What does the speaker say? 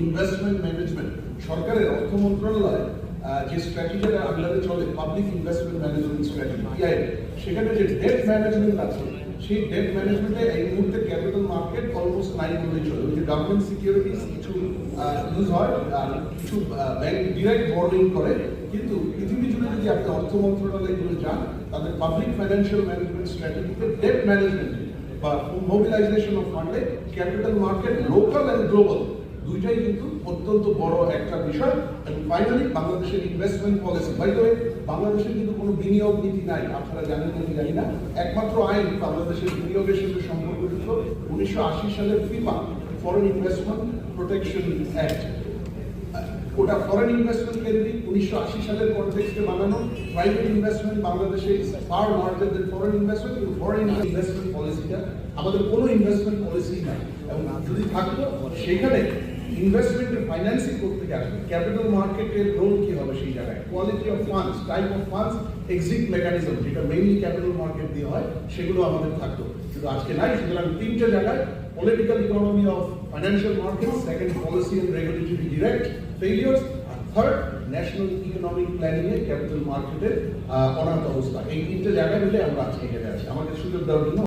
Investment management সরকারের অর্থ মন্ত্রণালয় যে স্ট্র্যাটেজির আন্ডারে চলে public investment management strategy PI, সেখানে যে ডেট ম্যানেজমেন্ট আছে সেই ডেট ম্যানেজমেন্টে এই মুহূর্তে ক্যাপিটাল মার্কেট অলমোস্ট নাই বলেই চলে। যে গভর্নমেন্ট সিকিউরিটিজ কিছু ইউজ হয় আর কিছু ব্যাংক ডিরেক্ট বর্ডিং করে, কিন্তু পৃথিবী জুড়ে যদি আপনি অর্থ মন্ত্রণালয়গুলো যান তাদের পাবলিক ফাইন্যান্সিয়াল ম্যানেজমেন্ট স্ট্র্যাটেজিতে ডেট ম্যানেজমেন্ট বা মোবিলাইজেশন অফ ফান্ডে capital market local and global দুইটাই কিন্তু অত্যন্ত বড় একটা বিষয়। এবং ফাইনালি বাংলাদেশের investment policy, by the way বাংলাদেশের কিন্তু কোনো বিনিয়োগ নীতি নাই, আপনারা জানেন নাকি জানি না। একমাত্র আইন বাংলাদেশের বিনিয়োগের সাথে সম্পর্কিত 1980 সালের FIPA foreign investment protection act, ওটা ফরেন ইনভেস্টমেন্ট কেন্দ্রিক 1980 সালের কনটেক্সটে বানানো। প্রাইভেট ইনভেস্টমেন্ট বাংলাদেশে far larger than foreign investment, কিন্তু ফরেন ইনভেস্টমেন্ট পলিসিটা আমাদের কোনো ইনভেস্টমেন্ট পলিসি নাই। এবং যদি থাকতো সেখানে ইনভেস্টমেন্টের ফাইন্যান্সিং করতে গেলে ক্যাপিটাল মার্কেটের রোল কি হবে সেই জায়গায়, quality of funds, type of funds, exit mechanism যেটা মেইনলি ক্যাপিটাল মার্কেট দিয়ে হয়, সেগুলো আমাদের থাকতো, কিন্তু আজকে নাই। সুতরাং তিনটে জায়গায় political economy of financial market, second policy and regulatory direct failures, আর থার্ড ন্যাশনাল ইকোনমিক প্ল্যানিং এ ক্যাপিটাল মার্কেটের অনাথ অবস্থা। এই তিনটে জায়গায় মিলে আমরা আজকে এখানে আছি। আমাদের সুযোগ দেওয়ার জন্য